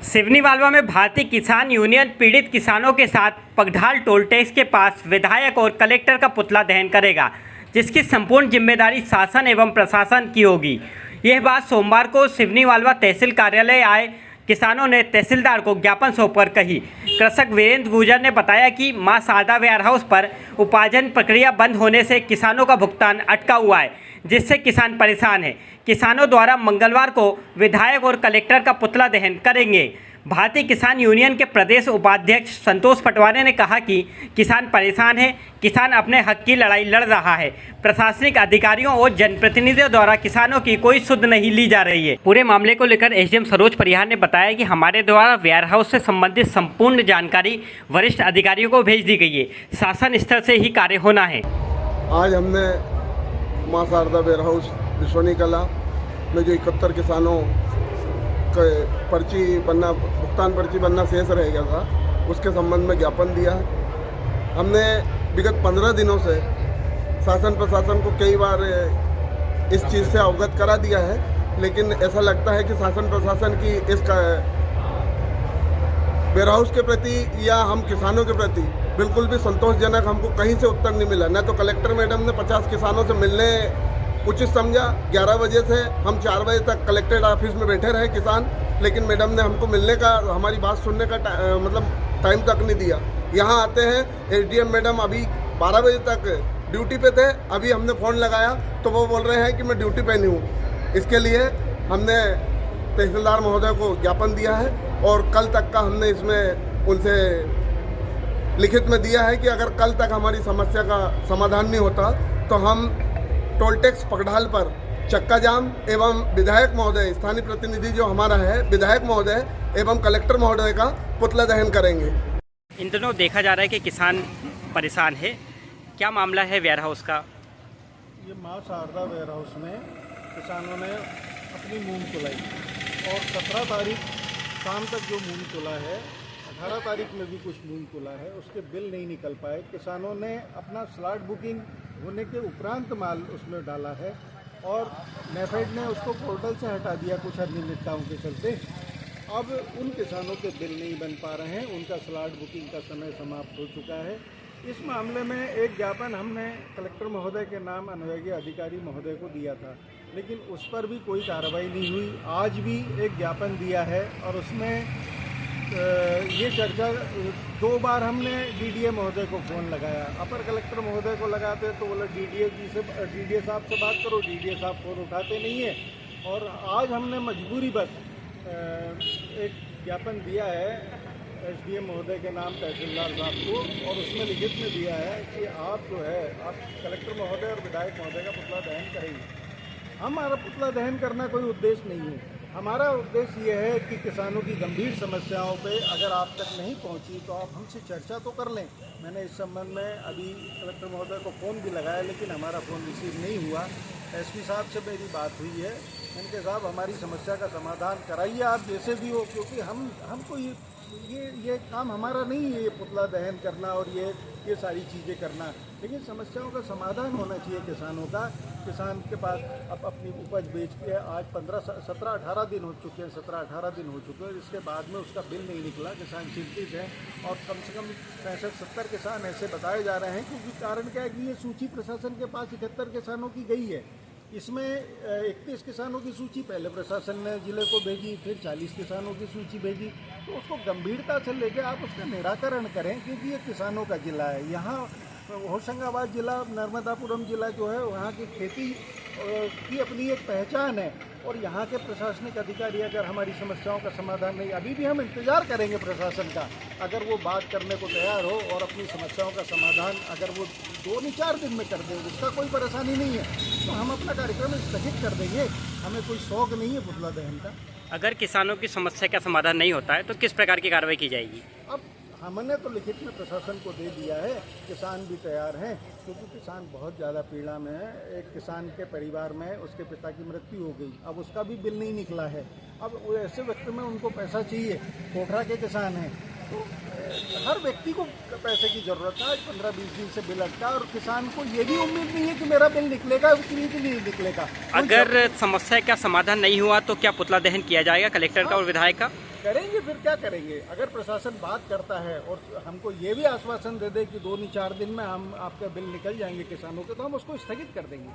सिवनी मालवा में भारतीय किसान यूनियन पीड़ित किसानों के साथ पगढाल टोल टैक्स के पास विधायक और कलेक्टर का पुतला दहन करेगा, जिसकी संपूर्ण जिम्मेदारी शासन एवं प्रशासन की होगी। यह बात सोमवार को सिवनी मालवा तहसील कार्यालय आए किसानों ने तहसीलदार को ज्ञापन सौंपकर कही। कृषक वीरेंद्र गुर्जर ने बताया कि मां शारदा वेयरहाउस पर उपार्जन प्रक्रिया बंद होने से किसानों का भुगतान अटका हुआ है, जिससे किसान परेशान हैं। किसानों द्वारा मंगलवार को विधायक और कलेक्टर का पुतला दहन करेंगे। भारतीय किसान यूनियन के प्रदेश उपाध्यक्ष संतोष पटवारी ने कहा कि किसान परेशान है, किसान अपने हक की लड़ाई लड़ रहा है। प्रशासनिक अधिकारियों और जनप्रतिनिधियों द्वारा किसानों की कोई सुध नहीं ली जा रही है। पूरे मामले को लेकर एसडीएम सरोज परिहार ने बताया कि हमारे द्वारा वेयरहाउस से संबंधित संपूर्ण जानकारी वरिष्ठ अधिकारियों को भेज दी गई है। शासन स्तर से ही कार्य होना है। आज हमने मां शारदा वेयरहाउस बिश्वनी कला में जो 71 किसानों का भुगतान पर्ची बनना शेष रह गया था, उसके संबंध में ज्ञापन दिया है। हमने विगत 15 दिनों से शासन प्रशासन को कई बार इस चीज़ से अवगत करा दिया है, लेकिन ऐसा लगता है कि शासन प्रशासन की इस वेयरहाउस के प्रति या हम किसानों के प्रति बिल्कुल भी संतोषजनक हमको कहीं से उत्तर नहीं मिला। न तो कलेक्टर मैडम ने 50 किसानों से मिलने उचित समझा। 11 बजे से हम 4 बजे तक कलेक्ट्रेट ऑफिस में बैठे रहे किसान, लेकिन मैडम ने हमको मिलने का, हमारी बात सुनने का टाइम तक नहीं दिया। यहाँ आते हैं एसडीएम मैडम अभी 12 बजे तक ड्यूटी पे थे, अभी हमने फ़ोन लगाया तो वो बोल रहे हैं कि मैं ड्यूटी पे नहीं हूँ। इसके लिए हमने तहसीलदार महोदय को ज्ञापन दिया है और कल तक का हमने इसमें उनसे लिखित में दिया है कि अगर कल तक हमारी समस्या का समाधान नहीं होता तो हम टोल टैक्स पगढाल पर चक्का जाम एवं विधायक महोदय, स्थानीय प्रतिनिधि जो हमारा है विधायक महोदय एवं कलेक्टर महोदय का पुतला दहन करेंगे। इन दिनों देखा जा रहा है कि किसान परेशान है, क्या मामला है वेयरहाउस का? ये मां शारदा वेयरहाउस में किसानों ने अपनी मूंग तुलाई और 17 तारीख शाम तक जो मूंग तुला है, 18 तारीख में भी कुछ मूंग तुला है, उसके बिल नहीं निकल पाए। किसानों ने अपना स्लॉट बुकिंग होने के उपरांत माल उसमें डाला है और नेफेड ने उसको पोर्टल से हटा दिया कुछ अनियमितताओं के चलते। अब उन किसानों के बिल नहीं बन पा रहे हैं, उनका स्लॉट बुकिंग का समय समाप्त हो चुका है। इस मामले में एक ज्ञापन हमने कलेक्टर महोदय के नाम अनुयोगी अधिकारी महोदय को दिया था, लेकिन उस पर भी कोई कार्रवाई नहीं हुई। आज भी एक ज्ञापन दिया है और उसमें ये चर्चा 2 बार हमने डीडीए महोदय को फ़ोन लगाया। अपर कलेक्टर महोदय को लगाते तो बोले डीडीए साहब से बात करो, डीडीए साहब फ़ोन उठाते नहीं है। और आज हमने मजबूरी बस एक ज्ञापन दिया है एसडीएम महोदय के नाम तहसीलदार साहब को, और उसमें लिखित में दिया है कि आप जो है आप कलेक्टर महोदय और विधायक महोदय का पुतला दहन करेंगे। हमारा पुतला दहन करना कोई उद्देश्य नहीं है। हमारा उद्देश्य ये है कि किसानों की गंभीर समस्याओं पे अगर आप तक नहीं पहुंची तो आप हमसे चर्चा तो कर लें। मैंने इस संबंध में अभी कलेक्टर महोदय को फ़ोन भी लगाया, लेकिन हमारा फ़ोन रिसीव नहीं हुआ। एसपी साहब से मेरी बात हुई है, उनके साहब हमारी समस्या का समाधान कराइए आप जैसे भी हो, क्योंकि हमको ये काम हमारा नहीं है, ये पुतला दहन करना और ये सारी चीज़ें करना। लेकिन समस्याओं का समाधान होना चाहिए किसानों का। किसान के पास अब अपनी उपज बेच के आज 17-18 दिन हो चुके हैं, 17-18 दिन हो चुके हैं। इसके बाद में उसका बिल नहीं निकला, किसान चिंतित हैं और कम से कम 65-70 किसान ऐसे बताए जा रहे हैं। क्योंकि कारण क्या है कि ये सूची प्रशासन के पास 71 किसानों की गई है। इसमें 31 किसानों की सूची पहले प्रशासन ने जिले को भेजी, फिर 40 किसानों की सूची भेजी। तो उसको गंभीरता से लेकर आप उसका निराकरण करें, क्योंकि ये किसानों का ज़िला है। यहाँ होशंगाबाद ज़िला, नर्मदापुरम ज़िला जो है वहाँ की खेती की अपनी एक पहचान है, और यहाँ के प्रशासनिक अधिकारी अगर हमारी समस्याओं का समाधान नहीं, अभी भी हम इंतज़ार करेंगे प्रशासन का, अगर वो बात करने को तैयार हो और अपनी समस्याओं का समाधान अगर वो 2-4 दिन में कर दें, उसका कोई परेशानी नहीं है, तो हम अपना कार्यक्रम स्थगित कर देंगे। हमें कोई शौक नहीं है पुतला दहन का। अगर किसानों की समस्या का समाधान नहीं होता है तो किस प्रकार की कार्रवाई की जाएगी? अब हमने तो लिखित में प्रशासन को दे दिया है, किसान भी तैयार हैं, क्योंकि किसान बहुत ज़्यादा पीड़ा में है। एक किसान के परिवार में उसके पिता की मृत्यु हो गई, अब उसका भी बिल नहीं निकला है। अब ऐसे वक्त में उनको पैसा चाहिए, कोठरा के किसान हैं, तो हर व्यक्ति को पैसे की ज़रूरत है। आज 15-20 दिन से बिल अटका और किसान को ये भी उम्मीद नहीं है कि मेरा बिल निकलेगा, उतनी भी नहीं निकलेगा। अगर समस्या का समाधान नहीं हुआ तो क्या पुतला दहन किया जाएगा कलेक्टर का और विधायक का? करेंगे, फिर क्या करेंगे। अगर प्रशासन बात करता है और हमको ये भी आश्वासन दे दे कि 2-4 दिन में हम आपका बिल निकल जाएंगे किसानों के, तो हम उसको स्थगित कर देंगे।